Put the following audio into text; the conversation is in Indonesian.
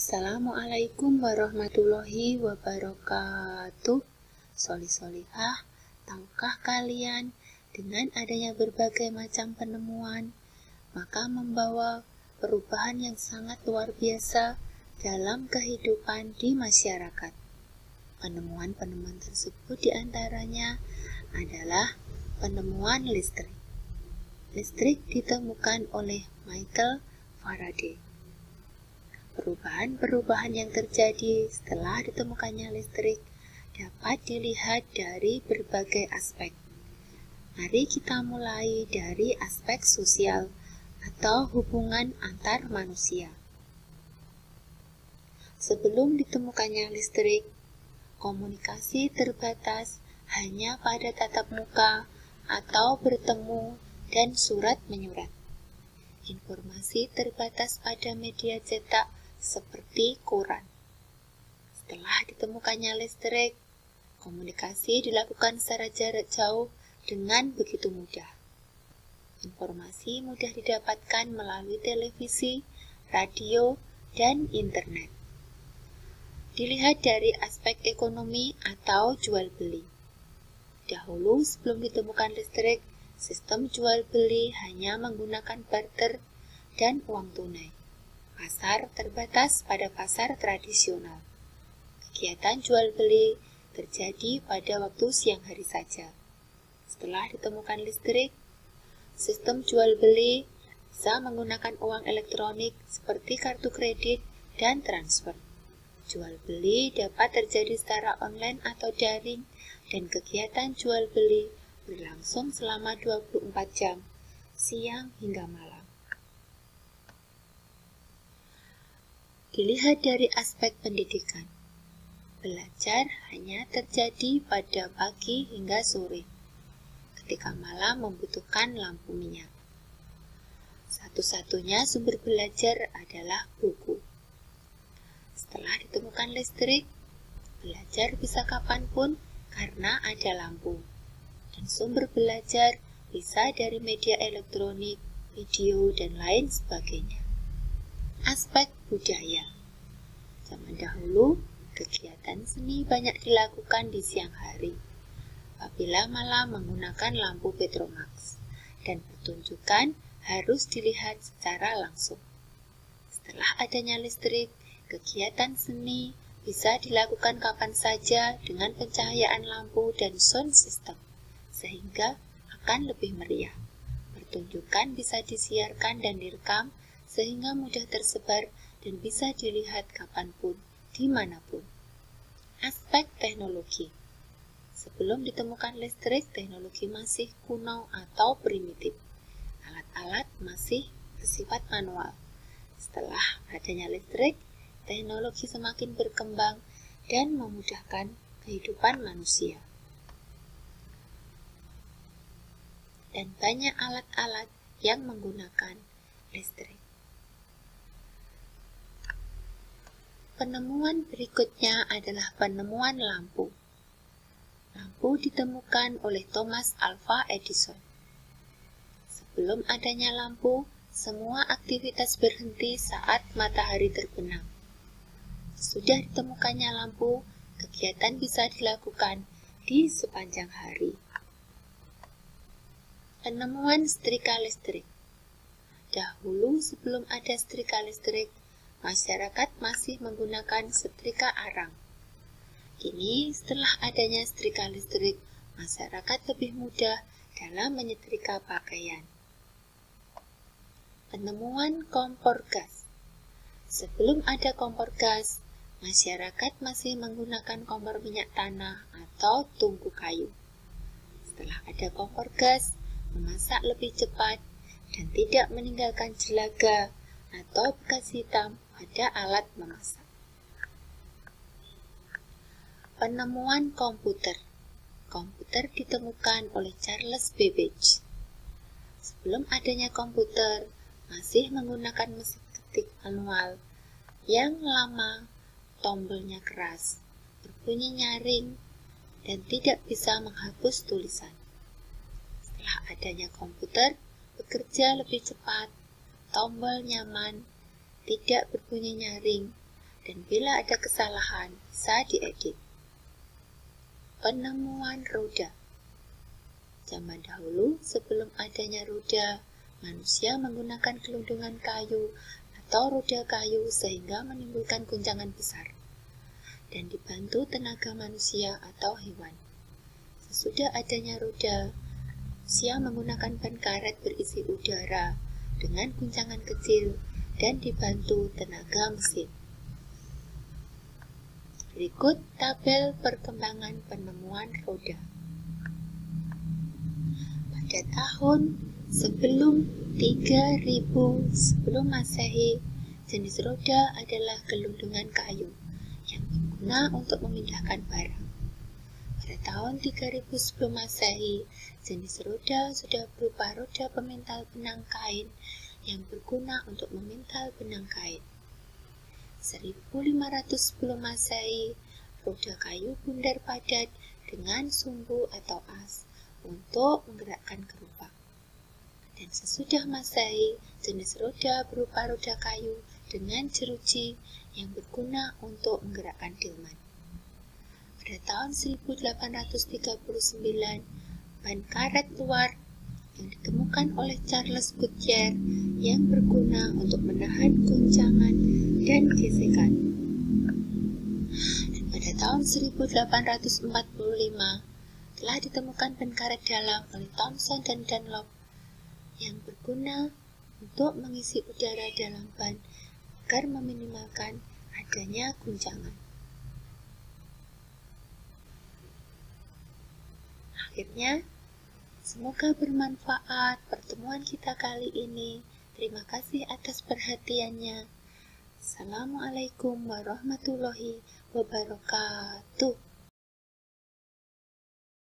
Assalamualaikum warahmatullahi wabarakatuh. Solih-solihah, tahukah kalian dengan adanya berbagai macam penemuan, maka membawa perubahan yang sangat luar biasa dalam kehidupan di masyarakat. Penemuan-penemuan tersebut diantaranya adalah penemuan listrik. Listrik ditemukan oleh Michael Faraday. Perubahan-perubahan yang terjadi setelah ditemukannya listrik dapat dilihat dari berbagai aspek. Mari kita mulai dari aspek sosial atau hubungan antar manusia. Sebelum ditemukannya listrik, komunikasi terbatas hanya pada tatap muka atau bertemu dan surat menyurat. Informasi terbatas pada media cetak seperti koran. Setelah ditemukannya listrik, komunikasi dilakukan secara jarak jauh dengan begitu mudah. Informasi mudah didapatkan melalui televisi, radio, dan internet. Dilihat dari aspek ekonomi atau jual beli. Dahulu sebelum ditemukan listrik, sistem jual beli hanya menggunakan barter dan uang tunai. Pasar terbatas pada pasar tradisional. Kegiatan jual beli terjadi pada waktu siang hari saja. Setelah ditemukan listrik, sistem jual beli bisa menggunakan uang elektronik seperti kartu kredit dan transfer. Jual beli dapat terjadi secara online atau daring, dan kegiatan jual beli berlangsung selama 24 jam, siang hingga malam. Dilihat dari aspek pendidikan. Belajar hanya terjadi pada pagi hingga sore, ketika malam membutuhkan lampu minyak. Satu-satunya sumber belajar adalah buku. Setelah ditemukan listrik, belajar bisa kapanpun karena ada lampu. Dan sumber belajar bisa dari media elektronik, video, dan lain sebagainya. Aspek budaya. Zaman dahulu, kegiatan seni banyak dilakukan di siang hari, apabila malam menggunakan lampu Petromax, dan pertunjukan harus dilihat secara langsung. Setelah adanya listrik, kegiatan seni bisa dilakukan kapan saja dengan pencahayaan lampu dan sound system, sehingga akan lebih meriah. Pertunjukan bisa disiarkan dan direkam sehingga mudah tersebar dan bisa dilihat kapanpun, dimanapun. Aspek teknologi. Sebelum ditemukan listrik, teknologi masih kuno atau primitif. Alat-alat masih bersifat manual. Setelah adanya listrik, teknologi semakin berkembang dan memudahkan kehidupan manusia. Dan banyak alat-alat yang menggunakan listrik. Penemuan berikutnya adalah penemuan lampu. Lampu ditemukan oleh Thomas Alva Edison. Sebelum adanya lampu, semua aktivitas berhenti saat matahari terbenam. Sudah ditemukannya lampu, kegiatan bisa dilakukan di sepanjang hari. Penemuan setrika listrik. Dahulu sebelum ada setrika listrik, masyarakat masih menggunakan setrika arang. Kini setelah adanya setrika listrik, masyarakat lebih mudah dalam menyetrika pakaian. Penemuan kompor gas. Sebelum ada kompor gas, masyarakat masih menggunakan kompor minyak tanah atau tungku kayu. Setelah ada kompor gas, memasak lebih cepat dan tidak meninggalkan jelaga atau bekas hitam pada alat memasak. Penemuan komputer. Komputer ditemukan oleh Charles Babbage. Sebelum adanya komputer, masih menggunakan mesin ketik manual yang lama, tombolnya keras, berbunyi nyaring, dan tidak bisa menghapus tulisan. Setelah adanya komputer, bekerja lebih cepat, tombol nyaman, tidak berbunyi nyaring, dan bila ada kesalahan bisa diedit. Penemuan roda. Zaman dahulu, sebelum adanya roda, manusia menggunakan gelundungan kayu atau roda kayu sehingga menimbulkan guncangan besar dan dibantu tenaga manusia atau hewan. Sesudah adanya roda, manusia menggunakan ban karet berisi udara dengan guncangan kecil dan dibantu tenaga mesin. Berikut tabel perkembangan penemuan roda. Pada tahun sebelum 3000 sebelum Masehi, jenis roda adalah gelundungan kayu yang berguna untuk memindahkan barang. Pada tahun 3000 sebelum Masehi, jenis roda sudah berupa roda pemintal benang kain yang berguna untuk memintal benang kain. 1500 sebelum Masehi, roda kayu bundar padat dengan sumbu atau as untuk menggerakkan gerobak. Dan sesudah Masehi, jenis roda berupa roda kayu dengan jeruji yang berguna untuk menggerakkan delman. Pada tahun 1839, ban karet luar yang ditemukan oleh Charles Goodyear yang berguna untuk menahan goncangan dan gesekan. Dan pada tahun 1845, telah ditemukan ban karet dalam oleh Thomson dan Dunlop yang berguna untuk mengisi udara dalam ban agar meminimalkan adanya guncangan. Akhirnya, semoga bermanfaat pertemuan kita kali ini. Terima kasih atas perhatiannya. Assalamualaikum warahmatullahi wabarakatuh.